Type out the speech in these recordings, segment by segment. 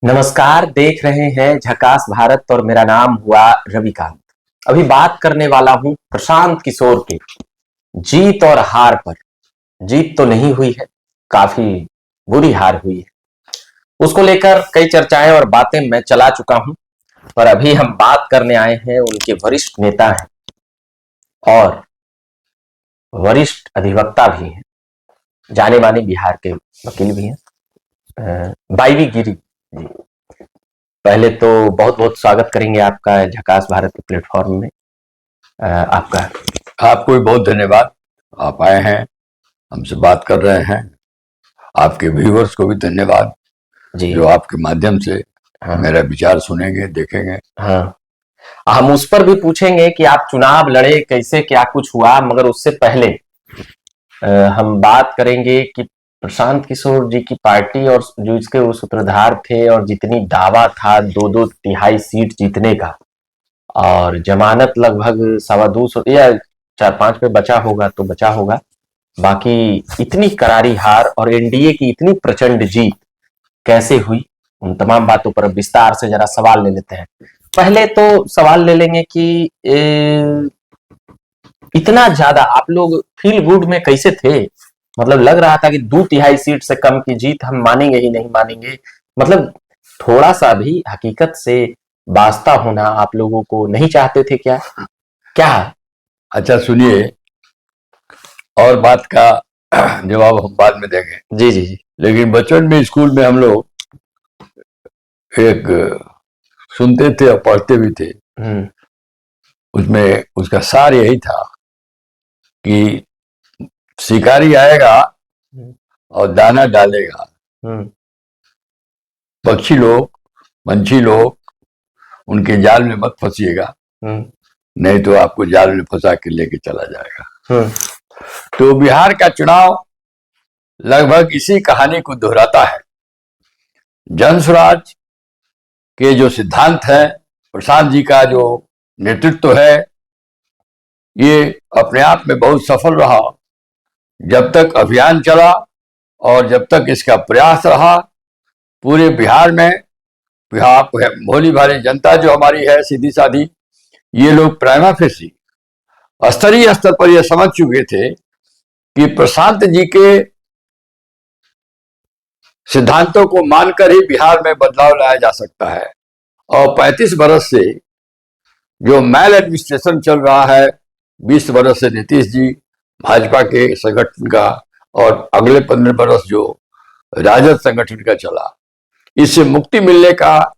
नमस्कार, देख रहे हैं झकास भारत और मेरा नाम हुआ रविकांत। अभी बात करने वाला हूं प्रशांत किशोर की जीत और हार पर। जीत तो नहीं हुई है, काफी बुरी हार हुई है। उसको लेकर कई चर्चाएं और बातें मैं चला चुका हूं, पर अभी हम बात करने आए हैं उनके वरिष्ठ नेता हैं और वरिष्ठ अधिवक्ता भी हैं, जाने माने बिहार के वकील भी हैं, वाईवी गिरी जी। पहले तो बहुत बहुत स्वागत करेंगे आपका झकास भारत के प्लेटफॉर्म में। आपका आपको भी बहुत धन्यवाद। आप आए हैं, हमसे बात कर रहे हैं। आपके व्यूअर्स को भी धन्यवाद जी, जो आपके माध्यम से हाँ मेरा विचार सुनेंगे, देखेंगे। हाँ, हम उस पर भी पूछेंगे कि आप चुनाव लड़े कैसे, क्या कुछ हुआ, मगर उससे पहले हम बात करेंगे कि प्रशांत किशोर जी की पार्टी और जो इसके वो सूत्रधार थे और जितनी दावा था दो दो तिहाई सीट जीतने का और जमानत लगभग 225 या 4-5 पे बचा होगा तो बचा होगा, बाकी इतनी करारी हार और एनडीए की इतनी प्रचंड जीत कैसे हुई, उन तमाम बातों पर विस्तार से जरा सवाल ले लेते हैं। पहले तो सवाल ले लेंगे कि इतना ज्यादा आप लोग फील गुड में कैसे थे? मतलब लग रहा था कि 2/3 सीट से कम की जीत हम मानेंगे ही नहीं मानेंगे। मतलब थोड़ा सा भी हकीकत से वास्ता होना आप लोगों को नहीं चाहते थे क्या? क्या? अच्छा सुनिए, और बात का जवाब हम बाद में देंगे। जी जी जी। लेकिन बचपन में स्कूल में हम लोग एक सुनते थे और पढ़ते भी थे। उसमें उसका सार यही था कि शिकारी आएगा और दाना डालेगा, पंछी लोग उनके जाल में मत फंसिएगा, नहीं तो आपको जाल में फंसा के लेके चला जाएगा। तो बिहार का चुनाव लगभग इसी कहानी को दोहराता है। जनसुराज के जो सिद्धांत है, प्रशांत जी का जो नेतृत्व है, ये अपने आप में बहुत सफल रहा। जब तक अभियान चला और जब तक इसका प्रयास रहा, पूरे बिहार में भोली भाली जनता जो हमारी है सीधी साधी, ये लोग प्राइमा फेसी स्तरीय स्तर पर यह समझ चुके थे कि प्रशांत जी के सिद्धांतों को मानकर ही बिहार में बदलाव लाया जा सकता है। और 35 बरस से जो मैल एडमिनिस्ट्रेशन चल रहा है, 20 बरस से नीतीश जी भाजपा के संगठन का और अगले 15 बरस जो राजद संगठन का चला, इससे मुक्ति मिलने का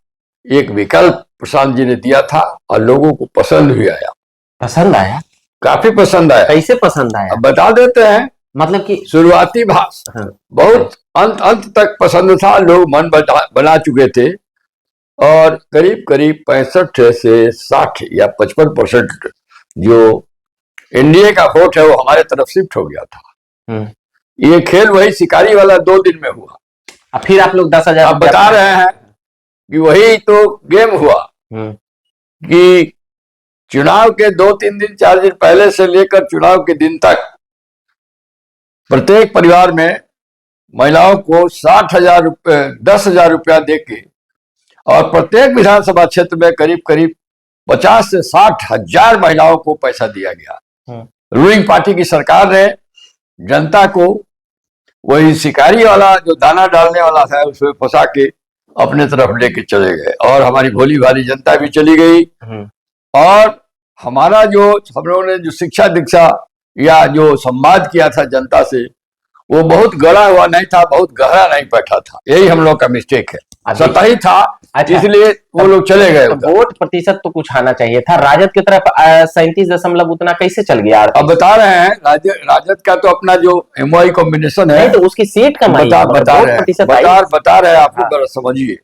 एक विकल्प प्रशांत जी ने दिया था और लोगों को पसंद भी आया। पसंद आया? काफी पसंद आया। कैसे पसंद आया? अब बता देते हैं। मतलब कि शुरुआती भाष बहुत अंत तक पसंद था, लोग मन बना चुके थे और करीब करीब 65 से 60 या 55% जो एनडीए का वोट है वो हमारे तरफ शिफ्ट हो गया था। ये खेल वही शिकारी वाला 2 दिन में हुआ। फिर आप लोग 10,000 आप बता रहे हैं कि वही तो गेम हुआ कि चुनाव के 2-3 दिन 4 दिन पहले से लेकर चुनाव के दिन तक प्रत्येक परिवार में महिलाओं को 60,000 रुपए 10,000 रुपया देके और प्रत्येक विधानसभा क्षेत्र में करीब करीब 50 से 60,000 महिलाओं को पैसा दिया गया। रूलिंग पार्टी की सरकार ने जनता को वही शिकारी वाला जो दाना डालने वाला था उसमें फंसा के अपने तरफ लेके चले गए और हमारी भोली भाली जनता भी चली गई। और हमारा जो हम लोगों ने जो शिक्षा दीक्षा या जो संवाद किया था जनता से, वो बहुत गड़ा हुआ नहीं था, बहुत गहरा नहीं बैठा था। यही हम लोग का मिस्टेक है, सतही था। अच्छा, इसलिए वो लोग चले गए। वोट प्रतिशत तो कुछ आना चाहिए था। राजद की तरफ 37 उतना कैसे चल गया? अब बता रहे हैं राजद का तो अपना जो एमओआई कॉम्बिनेशन है, तो उसकी सीट कम आई, बता रहे हैं आपको, समझिए।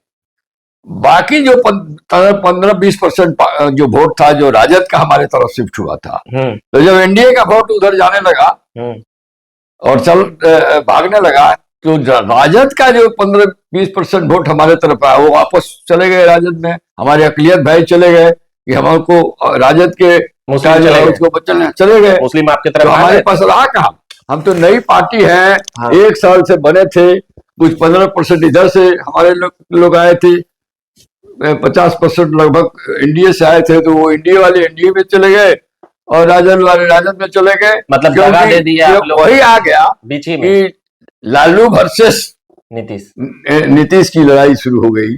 बाकी जो 15-20% जो वोट था जो राजद का हमारे तरफ शिफ्ट हुआ था, तो जब एनडीए का वोट उधर जाने लगा और भागने लगा, तो राजद का जो 15-20% वोट हमारे तरफ आया वो वापस चले गए राजद में। हमारे अकलियत भाई चले गए कि हमको राजद के उसको बच्चन चले गए, मुस्लिम आपके तरफ। तो हमारे पास रहा कहाँ? हम तो नई पार्टी है, 1 साल से बने थे कुछ 15% इधर से हमारे लोग आए थे, 50% लगभग एनडीए से आए थे, तो वो एनडीए वाले एनडीए में चले गए और राजद वाले राजद में चले गए। मतलब दगा दे दिया आप लोग वही आ गया बीच ही में कि लालू वर्सेस नीतीश की लड़ाई शुरू हो गई।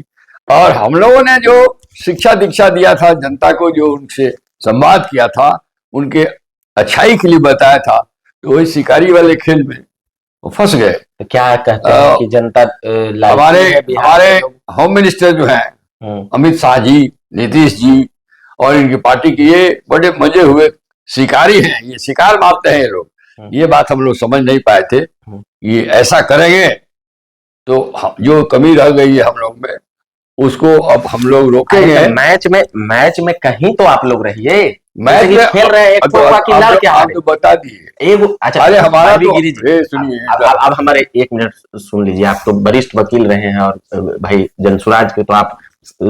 और हम लोगों ने जो शिक्षा दीक्षा दिया था जनता को, जो उनसे संवाद किया था, उनके अच्छाई के लिए बताया था, तो वही शिकारी वाले खेल में वो फंस गए। तो क्या कहते हैं कि जनता हमारे होम मिनिस्टर जो हैं अमित शाह जी, नीतीश जी और इनकी पार्टी के, ये बड़े मजे हुए शिकारी हैं, ये शिकार मारते हैं ये लोग। ये बात हम लोग समझ नहीं पाए थे, ये ऐसा करेंगे तो जो कमी रह गई है हम लोग में उसको अब हम लोग रोकेंगे। मैच में कहीं तो आप लोग रहिए, मैच में खेल रहे हैं, आप तो बता दिए। अच्छा, अरे हमारा तो सुनिए, अब हमारे 1 मिनट सुन लीजिए। आप तो वरिष्ठ वकील रहे हैं और भाई जनसुराज के तो आप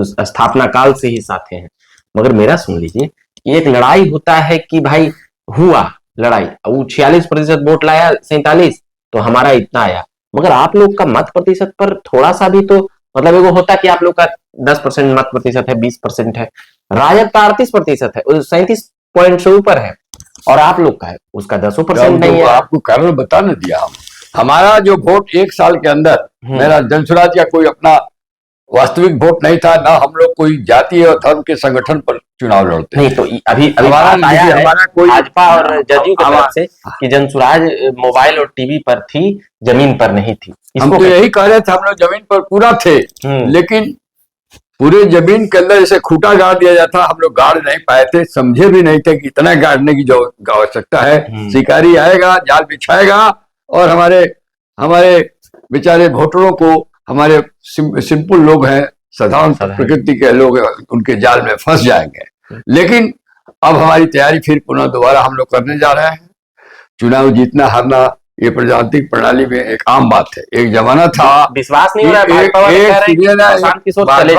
स्थापना काल से ही साथे हैं, मगर मेरा सुन लीजिए। एक लड़ाई होता है कि भाई हुआ लड़ाई, वो 46% वोट लाया, 47 तो हमारा इतना आया, मगर आप लोग का मत प्रतिशत पर थोड़ा सा भी तो मतलब वो होता कि आप लोग का 10% मत प्रतिशत है, 20% है, राजद का 38% है, 37 पॉइंट से ऊपर है, और आप लोग का है उसका 10% नहीं है। आपको कारण बता न दिया हम। हमारा जो वोट 1 साल के अंदर, मेरा जनसुराज का कोई अपना वास्तविक वोट नहीं था, ना हम लोग कोई जाति और धर्म के संगठन पर चुनाव लड़ते नहीं। तो अभी हमारा कोई भाजपा और जदयू की तरफ से कि जनसुराज मोबाइल और टीवी पर थी, जमीन पर नहीं थी। हम तो यही कह रहे थे, हम लोग जमीन पर पूरा थे, लेकिन पूरे जमीन के अंदर जैसे खूंटा गाड़ दिया जाता, हम लोग गाड़ नहीं पाए थे, समझे भी नहीं थे कि इतना गाड़ने की जो आवश्यकता है। शिकारी आएगा, जाल बिछाएगा और हमारे बेचारे वोटरों को, हमारे सिंपल लोग हैं, साधारण प्रकृति के लोग उनके जाल में फंस जाएंगे। लेकिन अब हमारी तैयारी फिर पुनः दोबारा हम लोग करने जा रहे हैं। चुनाव जीतना हारना ये प्रजातांत्रिक प्रणाली में एक आम बात है। एक जमाना था, विश्वास नहीं हो रहा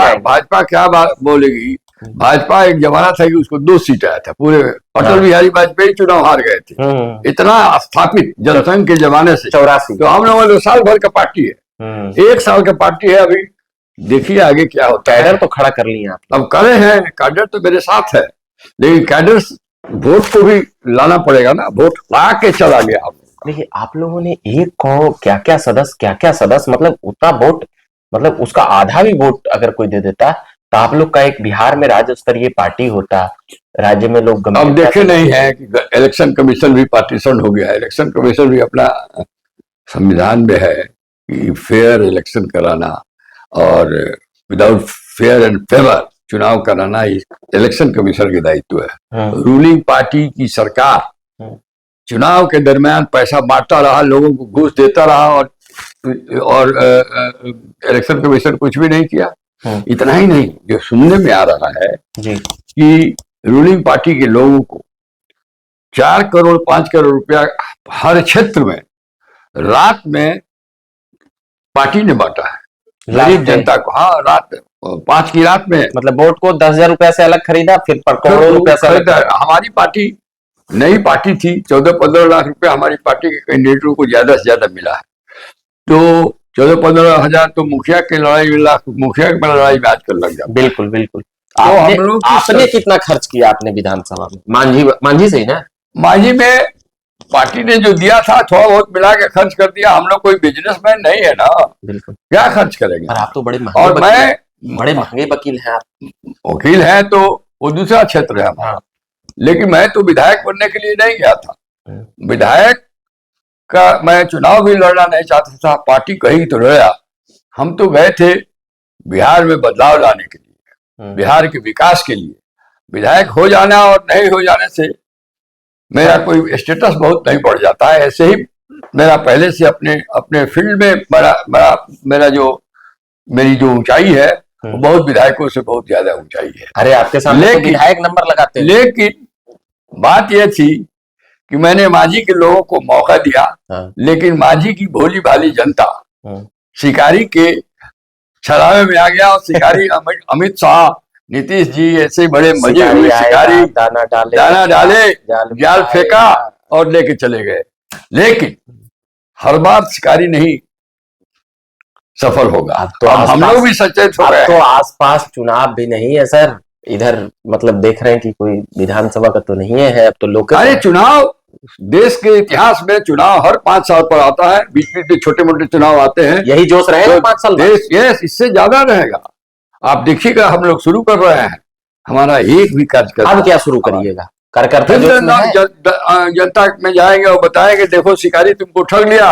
है, भाजपा क्या बात बोलेगी। भाजपा एक जमाना था कि उसको 2 सीट आया था, पूरे अटल बिहारी वाजपेयी चुनाव हार गए थे, इतना स्थापित जनसंघ के जमाने से 84। तो हम लोगों ने साल भर का पार्टी है, 1 साल का पार्टी है। अभी देखिए आगे क्या होता है। कैडर तो खड़ा कर लिए आप, अब करे हैं, कैडर तो मेरे साथ है, लेकिन कैडर वोट को भी लाना पड़ेगा ना, वोट ला के चला गया। देखिए आप लोगों ने एक को क्या क्या सदस्य मतलब उतना वोट, मतलब उसका आधा भी वोट अगर कोई दे देता तो आप लोग का एक बिहार में राज्य स्तरीय पार्टी होता, राज्य में लोग अब देखे नहीं है कि इलेक्शन कमीशन भी पार्टीशन हो गया है। इलेक्शन कमीशन भी अपना संविधान में है कि फेयर इलेक्शन कराना और विदाउट फेयर एंड फेवर चुनाव कराना इलेक्शन कमीशन के दायित्व है। रूलिंग पार्टी की सरकार चुनाव के दरमियान पैसा बांटता रहा, लोगों को घूस देता रहा और इलेक्शन कमीशन कुछ भी नहीं किया। इतना ही नहीं, जो सुनने में आ रहा है कि रूलिंग पार्टी के लोगों को 4 करोड़ 5 करोड़ रुपया हर क्षेत्र में रात में पार्टी ने बांटा है गरीब जनता को। हाँ, रात 5 की रात में, मतलब वोट को 10,000 रुपया से अलग खरीदा, फिर करोड़ों रुपया से अलग। हमारी पार्टी नई पार्टी थी, 14-15 लाख रुपया हमारी पार्टी के कैंडिडेटों को ज्यादा से ज्यादा मिला है। तो 14-15 हजार तो मुखिया की लड़ाई में आजकल लग जाता। बिल्कुल बिल्कुल। तो आपने कितना खर्च किया आपने विधानसभा में? मांझी से ही ना? मांझी में पार्टी ने जो दिया था थोड़ा बहुत मिला के खर्च कर दिया। हम लोग कोई बिजनेसमैन नहीं है ना, बिल्कुल, क्या खर्च करेंगे। आप तो बड़े महंगे, और मैं बड़े महंगे वकील हैं। आप वकील हैं तो वो दूसरा क्षेत्र है हमारा, लेकिन मैं तो विधायक बनने के लिए नहीं गया था। विधायक का मैं चुनाव भी लड़ना नहीं चाहता था, पार्टी कही तो लड़ा। हम तो गए थे बिहार में बदलाव लाने के लिए, बिहार के विकास के लिए। विधायक हो जाना और नहीं हो जाने से मेरा कोई स्टेटस बहुत नहीं बढ़ जाता है। ऐसे ही मेरा पहले से अपने फील्ड में मेरी जो ऊंचाई है वो बहुत विधायकों से बहुत ज्यादा ऊंचाई है। अरे आपके सामने तो विधायक नंबर लगाते हैं। लेकिन बात यह थी कि मैंने मांझी के लोगों को मौका दिया, लेकिन मांझी की भोली भाली जनता शिकारी के छलावे में आ गया। और शिकारी अमित शाह, नीतीश जी ऐसे बड़े मजे हुए शिकारी दाना डाले, जाल फेंका और लेके चले गए। लेकिन हर बार शिकारी नहीं सफल होगा। अब तो अब हम आसपास- लोग भी सचेत हो अब गए तो हैं। आसपास चुनाव भी नहीं है सर, इधर मतलब देख रहे हैं कि कोई विधानसभा का तो नहीं है, अब तो लोकल। अरे चुनाव, देश के इतिहास में चुनाव हर 5 साल पर आता है, बीच बीच में छोटे मोटे चुनाव आते हैं। यही जोश रहेगा तो 5 साल बाद। देश, यस, इससे ज्यादा रहेगा। आप देखिएगा, हम लोग शुरू कर रहे हैं, हमारा एक भी कार्यकर्ता। अब क्या शुरू करिएगा? कार्यकर्ता फिर जोश में है? जनता में जाएंगे और बताएंगे देखो शिकारी तुमको ठग लिया।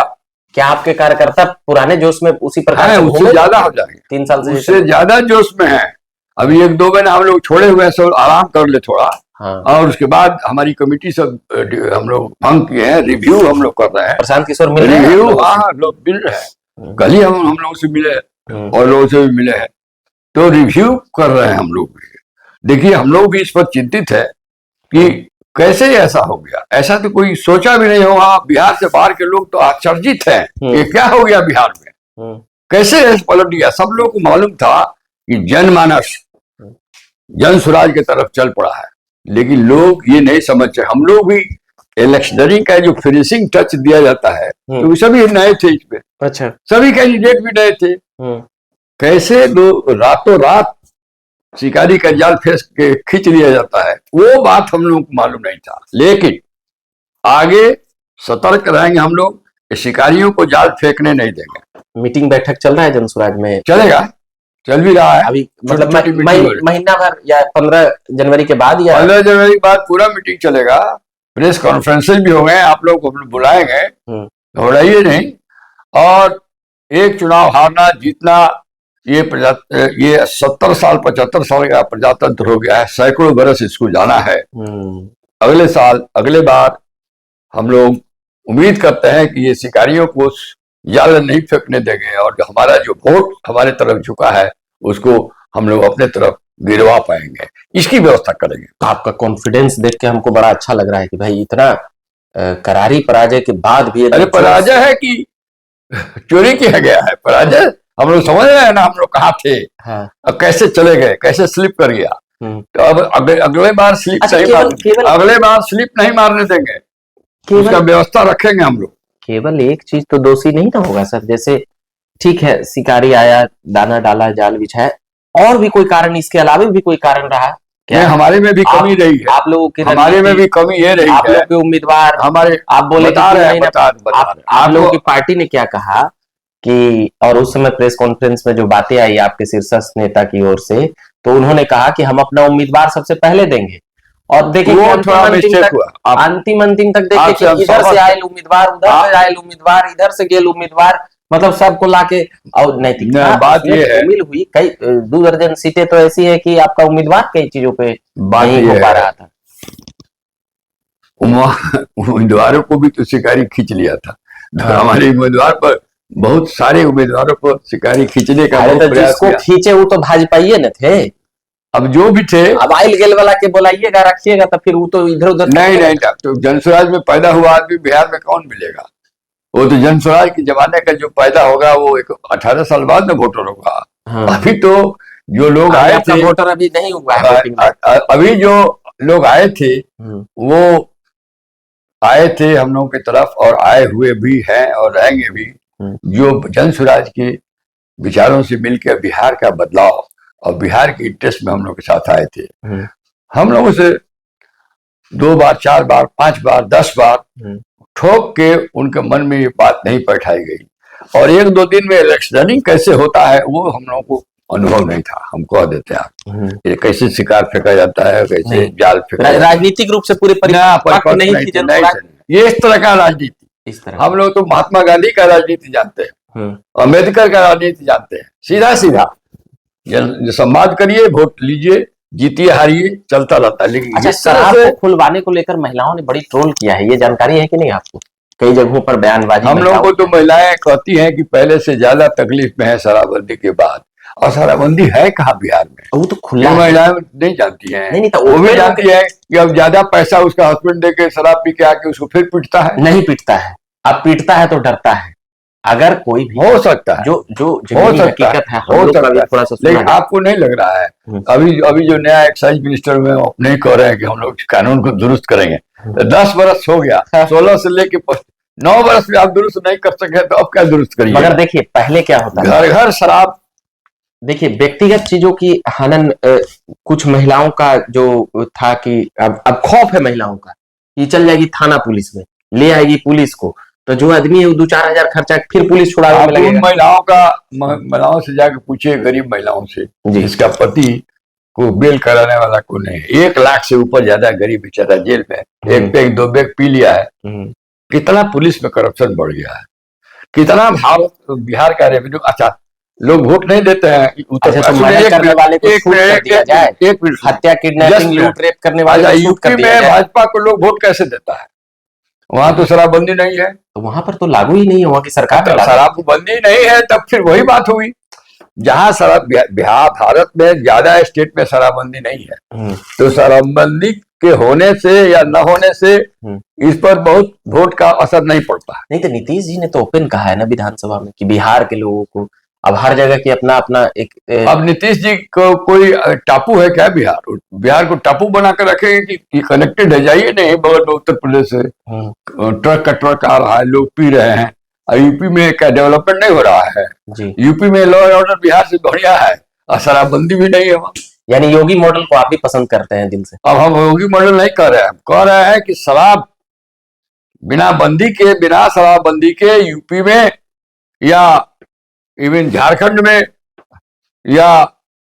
क्या आपके कार्यकर्ता पुराने जोश में उसी प्रकार है, से उससे घूमे? ज्यादा हो जाएंगे, 3 साल से उससे ज्यादा जोश में है। अभी 1-2 महीने हम लोग छोड़े हुए हैं, सब आराम कर ले थोड़ा, हाँ। और उसके बाद हमारी कमेटी सब हम लोग भंग किए हैं, रिव्यू हम लोग कर रहे हैं। प्रशांत किशोर मिल रहे हैं आप रिव्यू, लोगों से? हाँ, लोग मिल रहे हैं। कल ही हम लोगों से मिले और लोगों से भी मिले हैं, तो रिव्यू कर रहे हैं हम लोग भी। देखिए, हम लोग भी इस पर चिंतित है कि कैसे ऐसा हो गया। ऐसा तो कोई सोचा भी नहीं होगा। बिहार से बाहर के लोग तो आश्चर्यित हैं कि क्या हो गया बिहार में, कैसे ऐसे पलट गया। सब लोग को मालूम था कि जनमानस जन स्वराज की तरफ चल पड़ा है, लेकिन लोग ये नहीं समझते। हम लोग भी इलेक्शनरी का जो फिनिशिंग टच दिया जाता है, तो सभी नए थे इसमें, अच्छा। सभी कैंडिडेट भी नए थे। कैसे लोग रातों रात शिकारी का जाल फेंक के खींच लिया जाता है, वो बात हम लोग को मालूम नहीं था। लेकिन आगे सतर्क रहेंगे हम लोग, शिकारियों को जाल फेंकने नहीं देंगे। मीटिंग बैठक चल रहा है जनसुराज में? चलेगा, चल भी रहा है अभी, मतलब छोटी-छोटी मीटिंग हो रही है। महीना भर या 15 जनवरी के बाद, या 15 जनवरी के बाद पूरा मीटिंग चलेगा। प्रेस कॉन्फ्रेंसेज भी हो गए, आप लोग को बुलाएंगे, घबराइए नहीं। और एक चुनाव हारना जीतना, ये 70 साल 75 साल का प्रजातंत्र हो गया है, सैकड़ों बरस इसको जाना है। अगले साल, अगले बार हम लोग उम्मीद करते हैं कि ये शिकारियों को जाल नहीं फेंकने देंगे, और जो हमारा जो वोट हमारे तरफ झुका है उसको हम लोग अपने तरफ गिरवा पाएंगे, इसकी व्यवस्था करेंगे। आपका कॉन्फिडेंस देख के हमको बड़ा अच्छा लग रहा है कि भाई इतना करारी पराजय के बाद भी। अरे पराजय है कि चोरी किया गया है? पराजय हम लोग समझ रहे हैं ना, हम लोग कहाँ थे। हाँ। अब कैसे चले गए, कैसे स्लिप कर गया। तो अब अगले बार स्लिप अच्छा, नहीं मारने, अगले बार स्लिप नहीं मारने देंगे, उसका व्यवस्था रखेंगे हम लोग। केवल एक चीज तो दोषी नहीं ना होगा सर, जैसे ठीक है शिकारी आया, दाना डाला, जाल बिछाया, और भी कोई कारण, इसके अलावा भी कोई कारण रहा क्या? हमारे में भी कमी रही है, आप लोगों की हमारे में भी कमी ये रही है। आप लोग के उम्मीदवार हमारे, आप बोले बता रहे हैं, आप लोगों की पार्टी ने क्या कहा कि, और उस समय प्रेस कॉन्फ्रेंस में जो बातें आई आपके शीर्षस्थ नेता की ओर से, तो उन्होंने कहा कि हम अपना उम्मीदवार सबसे पहले देंगे। और देखिए अंतिम तक देखिए कि इधर से आयल उम्मीदवार, उधर से आयल उम्मीदवार, इधर से गेल उम्मीदवार, मतलब सबको लाके, और नैतिकता बात ये है, शामिल हुई। कई 2 दर्जन सीटें तो ऐसी है कि आपका उम्मीदवार कई चीजों पे नहीं हो पा रहा था। उम्मीदवारों को भी तो शिकारी खींच लिया था। हमारे उम्मीदवार पर, बहुत सारे उम्मीदवारों पर शिकारी खींचने का तो जिसको खींचे वो तो भाजपाइये न थे। अब जो भी थे, अब आइल गेल वाला के बोलाइएगा, रखिएगा, तो फिर वो तो इधर उधर नहीं। तो जनस्वराज में पैदा हुआ आदमी बिहार में कौन मिलेगा? वो तो जनस्वराज के जमाने का जो पैदा होगा वो 18 साल बाद में वोटर होगा। हाँ। अभी तो जो लोग आए थे, वोटर अभी नहीं हुआ है। अभी जो लोग आए थे वो आए थे हम लोगों की तरफ, और आए हुए भी हैं और रहेंगे भी, जो जनस्वराज के विचारों से मिलकर बिहार का बदलाव और बिहार के इंटरेस्ट में हम लोग के साथ आए थे। हम लोगों से 2 बार, 4 बार, 5 बार, 10 बार ठोक के उनके मन में ये बात नहीं बैठाई गई, और 1-2 दिन में इलेक्शनिंग कैसे होता है वो हम लोगों को अनुभव नहीं था। हम कह देते हैं ये कैसे शिकार फेंका जाता है, कैसे जाल फेंका, राजनीतिक रूप से पूरे परिपक्व नहीं थी ये इस तरह का राजनीति। इस तरह हम लोग तो महात्मा गांधी का राजनीति जानते हैं, अम्बेडकर का राजनीति जानते हैं, सीधा सीधा संवाद करिए, वोट लीजिए, जीतिए हारिए, चलता रहता है। लेकिन अच्छा, शराब को खुलवाने को लेकर महिलाओं ने बड़ी ट्रोल किया है, ये जानकारी है कि नहीं आपको? कई जगहों पर बयानबाजी। हम लोगों को तो महिलाएं कहती हैं कि पहले से ज्यादा तकलीफ में है शराबबंदी के बाद, और शराबबंदी है कहाँ बिहार में? वो तो खुला, महिलाएं नहीं जानती हैं। नहीं तो वो भी जानती है कि अब ज्यादा पैसा उसका हस्बैंड दे के शराब पी के आके उसको फिर पीटता है। नहीं पीटता है, अब पीटता है तो डरता है। अगर कोई भी हो सकता है, जो हो सकता है, थोड़ा सा, लेकिन आपको नहीं लग रहा है? अभी जो नया एक्साइज मिनिस्टर में अपने कह रहे हैं कि हम लोग कानून को दुरुस्त करेंगे, 10 बरस हो गया, 16 से लेके 9 वर्ष में आप दुरुस्त नहीं कर सके तो अब क्या दुरुस्त करिए। मगर देखिए पहले क्या होता था, घर घर शराब। देखिए व्यक्तिगत चीजों की हनन, कुछ महिलाओं का जो था कि अब खौफ है महिलाओं का, ये चल जाएगी थाना पुलिस में, ले आएगी पुलिस को, तो जो आदमी है वो 2-4 हजार खर्चा फिर पुलिस छुड़ाने आप में उन लगेगा। महिलाओं से जाके पूछिए, गरीब महिलाओं से जी। जिसका पति को बेल कराने वाला कोई नहीं है, 1 लाख से ऊपर ज्यादा गरीब बेचारा जेल में, एक पैक 2 पैक पी लिया है। कितना पुलिस में करप्शन बढ़ गया है, कितना भारत बिहार का रेवेन्यू। अच्छा, लोग वोट नहीं देते हैं अच्छा, तो मर्डर करने वाले को छूट कर दिया जाए, एक मिनट, हत्या किडनैपिंग लूट रेप करने वाले को छूट कर यूपी दिया में जाए, भाजपा को लोग वोट कैसे देता है? वहां तो शराबबंदी नहीं है, तो वहां पर तो लागू ही नहीं है, वहां की सरकार में लागू। शराबबंदी नहीं है, तब फिर वही बात हुई। जहां शराब, बिहार भारत में ज्यादा स्टेट में शराबबंदी नहीं है, तो शराबबंदी के होने से या न होने से इस पर बहुत वोट का असर नहीं पड़ता। नहीं तो नीतीश जी ने तो ओपन कहा है ना विधानसभा में कि बिहार के लोगों को अब हर जगह की अपना अपना एक अब नीतीश जी को कोई टापू है क्या? बिहार को टापू बना कर रखेंगे कि कनेक्टेड है? जाइए नहीं बगल में उत्तर प्रदेश से ट्रक का ट्रक आ रहा है, लोग पी रहे हैं, और यूपी में क्या डेवलपमेंट नहीं हो रहा है? जी। यूपी में लॉ एंड ऑर्डर बिहार से बढ़िया है, और शराबबंदी भी नहीं है वहां। यानी योगी मॉडल को आप भी पसंद करते हैं दिल से? अब हम योगी मॉडल नहीं कर रहे हैं, हम कह रहे हैं कि शराब बिना शराबबंदी के यूपी में या इवन झारखंड में या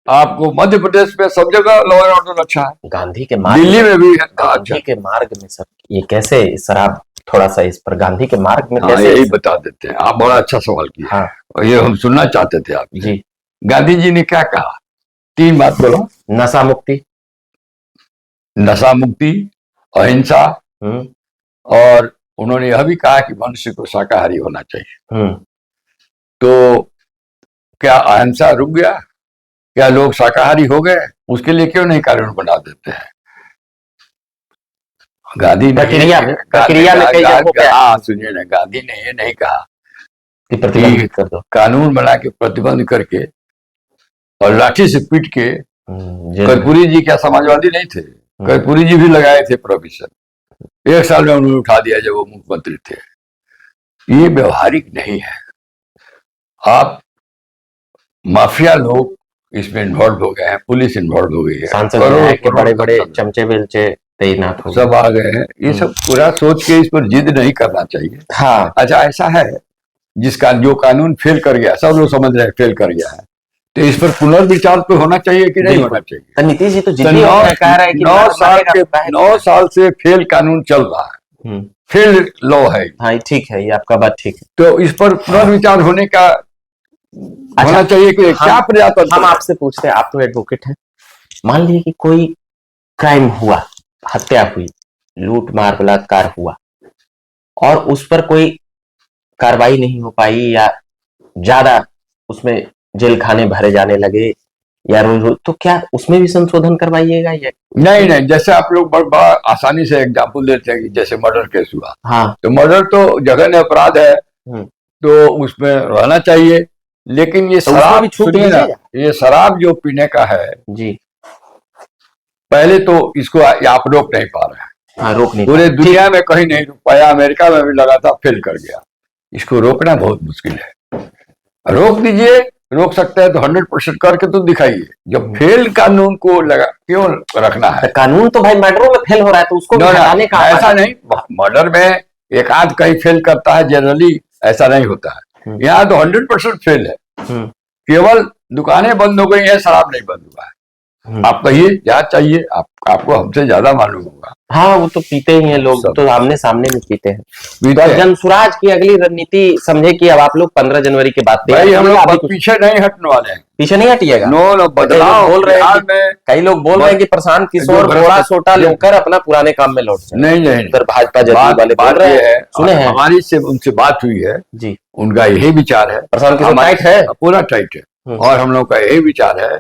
आपको मध्य प्रदेश में सब जगह लॉ एंड ऑर्डर अच्छा है। गांधी के मार्ग, दिल्ली में भी है। गांधी के मार्ग में सर ये कैसे शराब, थोड़ा सा इस पर गांधी के मार्ग में कैसे? यही बता देते हैं, आप बड़ा अच्छा सवाल किया। हाँ, और ये हम सुनना चाहते थे आप जी। गांधी जी ने क्या कहा? 3 बात बोलो। नशा मुक्ति, अहिंसा, और उन्होंने यह भी कहा कि मनुष्य को शाकाहारी होना चाहिए। तो क्या अहिंसा रुक गया? क्या लोग शाकाहारी हो गए? उसके लिए क्यों नहीं कानून बना देते हैं? गांधी प्रक्रिया में कई जगहों पे, हाँ सुनिए ना, गांधी ने ये नहीं कहा कि प्रतिबंधित कर दो, कानून बना के प्रतिबंध करके और लाठी से पीट के। कर्पूरी जी क्या समाजवादी नहीं थे? कर्पूरी जी भी लगाए थे प्रोहिबिशन, 1 साल में उन्होंने उठा दिया जब वो मुख्यमंत्री थे। ये व्यवहारिक नहीं है। आप माफिया लोग इसमें इन्वॉल्व हो गए हैं, पुलिस इन्वॉल्व हो गई है, सांसद के बड़े बड़े चमचे बेलचे तैनात हो सब आ गए हैं। ये सब पूरा सोच के इस पर जिद नहीं करना चाहिए। हाँ। अच्छा, ऐसा है जिसका जो कानून फेल कर गया, सब लोग समझ रहे हैं फेल कर गया है, तो इस पर पुनर्विचार तो होना चाहिए कि नहीं होना चाहिए? तो नीतीश जी तो जिद्दी कह रहे हैं कि 9 साल से फेल कानून चल रहा है, फेल लॉ है। हाँ ठीक है, ये आपका बात ठीक है। तो इस पर पुनर्विचार होने का होना चाहिए कि क्या प्रयास? हम आपसे पूछते हैं, आप तो एडवोकेट हैं, मान लीजिए कि कोई क्राइम हुआ, हत्या हुई, लूट मार बलात्कार हुआ, और उस पर कोई कार्रवाई नहीं हो पाई, या ज्यादा उसमें जेल खाने भरे जाने लगे, या रोज, तो क्या उसमें भी संशोधन करवाइएगा? या नहीं, जैसे आप लोग बड़ा आसानी से एग्जाम्पल देते हैं कि जैसे मर्डर केस हुआ, हाँ, तो मर्डर तो जघन्य अपराध है, तो उसमें रहना चाहिए। लेकिन ये शराब, सुनिए ना, ये शराब जो पीने का है जी, पहले तो इसको आप रोक नहीं पा रहे हैं। हाँ, रोक नहीं, पूरे दुनिया में कहीं नहीं रोक पाया, अमेरिका में भी लगा था, फेल कर गया। इसको रोकना बहुत मुश्किल है। रोक दीजिए, रोक सकते हैं तो 100% करके तो दिखाइए। जब फेल कानून को लगा क्यों रखना है? कानून तो भाई मर्डरों में फेल हो रहा है, तो उसको हटाने का ऐसा नहीं, मर्डर में एक आध कहीं फेल करता है, जनरली ऐसा नहीं होता है। यहाँ तो 100% फेल है। केवल दुकानें बंद हो गई है, शराब नहीं बंद हुआ है। आप कहिए क्या चाहिए? आपको हमसे ज्यादा मालूम होगा। हाँ, वो तो पीते ही हैं लोग, तो आमने सामने में पीते हैं। तो जनसुराज की अगली रणनीति समझे कि अब आप लोग 15 जनवरी के बाद भाई हम लोग पीछे नहीं हटने वाले हैं। पीछे नहीं हटिएगा। नो, बदलाव बोल रहे हैं, कई लोग बोल रहे हैं कि प्रशांत किशोर घोड़ा सोटा लेकर अपना पुराने काम में लौट जाए। नहीं, भाजपा जदयू वाले बोल रहे हैं, सुने हैं, हमारी से उनसे बात हुई है जी, उनका यही विचार है। प्रशांत किशोर टाइट है, पूरा टाइट है, और हम लोग का यही विचार है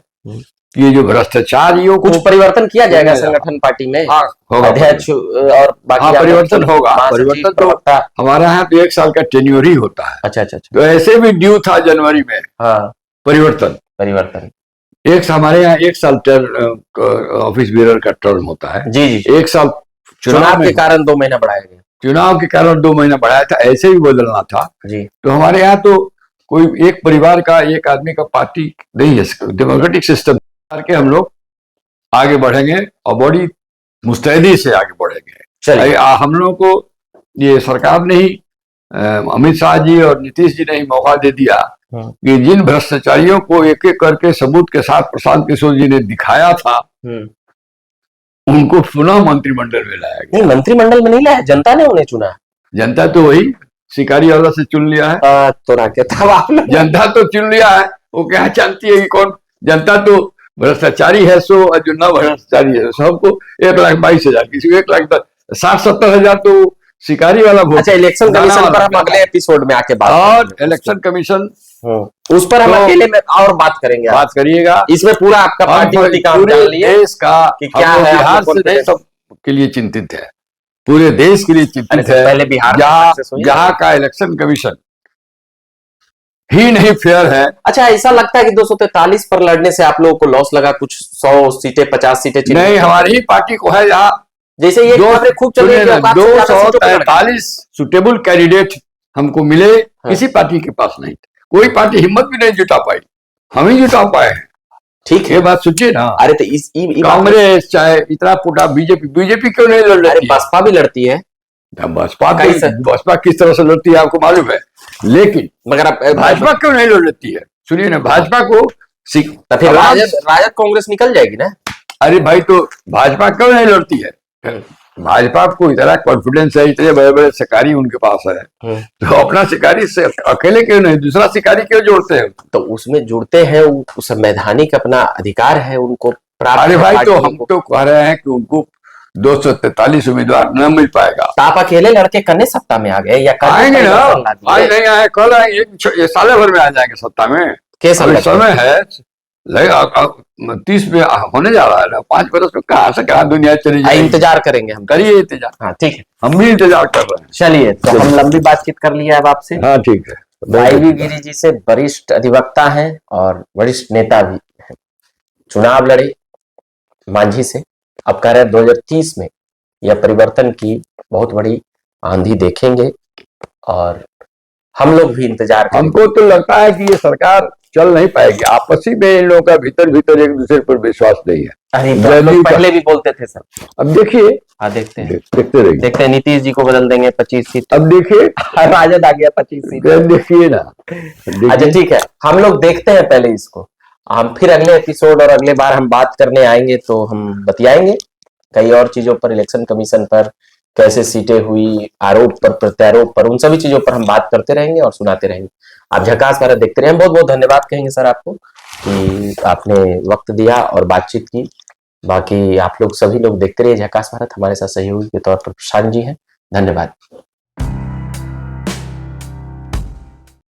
कि ये जो भ्रष्टाचारियों कुछ परिवर्तन किया जाएगा संगठन पार्टी में, अध्यक्ष और बाकी परिवर्तन होगा। परिवर्तन तो हमारे यहाँ तो 1 साल का टेन्योर ही होता है। अच्छा, तो ऐसे भी ड्यू था जनवरी में। हाँ, परिवर्तन हमारे यहाँ 1 साल ऑफिस बेरर का टर्म होता है जी। 1 साल चुनाव के कारण 2 महीना बढ़ाया गया। चुनाव के कारण 2 महीना बढ़ाया था, ऐसे ही बदलना था। जी तो हमारे यहाँ तो कोई एक परिवार का, एक आदमी का पार्टी नहीं है, डेमोक्रेटिक सिस्टम करके हम लोग आगे बढ़ेंगे और बड़ी मुस्तैदी से आगे बढ़ेंगे। चलिए, हम लोगों को ये सरकार ने ही, अमित शाह जी और नीतीश जी ने ही मौका दे दिया कि जिन भ्रष्टाचारियों को एक एक करके सबूत के साथ प्रशांत किशोर जी ने दिखाया था, उनको पुनः मंत्रिमंडल में लाया गया। नहीं, मंत्रिमंडल में नहीं लाया, जनता ने उन्हें चुना। जनता तो वही शिकारी वाला से चुन लिया है। तो राकेश, तब आप लोग जनता तो चुन लिया है, वो क्या जानती है कि कौन। जनता तो भ्रष्टाचारी है सो, और जो न भ्रष्टाचारी है सबको 1,22,000, किसी को 1,60,70,000 तो शिकारी वाला वोट। अच्छा, इलेक्शन कमीशन पर हम अगले एपिसोड में आके बात और करेंगे। इलेक्शन कमीशन उस पर हम तो अकेले में और बात करेंगे। बात करिएगा। इसमें पूरा आपका पार्टी का पूरे देश का, कि क्या हम लोग है, बिहार आपको से नहीं सब के लिए चिंतित है, पूरे देश के लिए चिंतित है। पहले बिहार जहाँ का इलेक्शन कमीशन ही नहीं फेयर है। अच्छा, ऐसा लगता है कि 243 पर लड़ने से आप लोगों को लॉस लगा, कुछ 100 सीटें 50 सीटें नहीं, हमारी ही पार्टी को है। जहाँ जैसे ये खबरें खूब चल रही है, 243 सुटेबल कैंडिडेट हमको मिले, किसी पार्टी के पास नहीं थे। कोई पार्टी हिम्मत भी नहीं जुटा पाई, हम ही जुटा पाए हैं। ठीक है, ये बात सोचिए ना। अरे तो कांग्रेस चाहे इतना फूटा, बीजेपी क्यों नहीं लड़ रही? बसपा भी लड़ती है। बसपा किस तरह से लड़ती है आपको मालूम है, लेकिन मगर भाजपा क्यों नहीं लड़ती है? सुनिए ना, भाजपा को फिर राजद कांग्रेस निकल जाएगी ना। अरे भाई, तो भाजपा क्यों नहीं लड़ती है? भाजपा को इतना कॉन्फिडेंस है, इतने बड़े बड़े शिकारी उनके पास है, तो अपना शिकारी से अकेले क्यों नहीं, दूसरा शिकारी क्यों जोड़ते हैं? तो उसमें जुड़ते हैं, संवैधानिक अपना अधिकार है उनको प्राप्त। अरे भाई, तो हम तो कह रहे हैं कि उनको 243 उम्मीदवार न मिल पाएगा। तो आप अकेले लड़के करने सत्ता में आ गए या आएंगे ना? आज नहीं आए, कल आएंगे, साल भर में आ जाएंगे सत्ता में। समय है, 30 में होने जा रहा है ना, 5 बरस में कहाँ से कहाँ दुनिया चली जाएगी। इंतजार करेंगे हम, करिए इंतजार। हाँ ठीक है, हम भी इंतजार कर रहे हैं। चलिए, तो हम लंबी बातचीत कर लिया अब आपसे। हाँ ठीक है। वाईवी गिरी जी से वरिष्ठ अधिवक्ता हैं और वरिष्ठ नेता भी हैं, चुनाव लड़े मांझी से। अब कह रहे हैं 2030 में यह परिवर्तन की बहुत बड़ी आंधी देखेंगे और हम लोग भी इंतजार करेंगे। हमको तो लगता है कि ये सरकार चल नहीं पाएगी, आपसी में इन लोगों का भीतर एक दूसरे पर विश्वास नहीं है। अरे लोग पहले भी बोलते थे सर। अब देखिए, हाँ देखते हैं, देखते हैं नीतीश जी को बदल देंगे 25 सीट। अब देखिए, राजद आ गया 25 सीट। देखिए ना। अच्छा ठीक है, हम लोग देखते हैं पहले इसको, हम फिर अगले एपिसोड और अगले बार हम बात करने आएंगे तो हम बतियाएंगे कई और चीजों पर, इलेक्शन कमीशन पर, कैसे सीटें हुई, आरोप पर प्रत्यारोप पर, उन सभी चीजों पर हम बात करते रहेंगे और सुनाते रहेंगे। आप झकास भारत देखते रहें। बहुत बहुत धन्यवाद कहेंगे सर आपको कि आपने वक्त दिया और बातचीत की। बाकी आप लोग सभी लोग देखते रहिए झकास भारत। हमारे साथ सहयोगी के तौर पर प्रशांत जी हैं। धन्यवाद।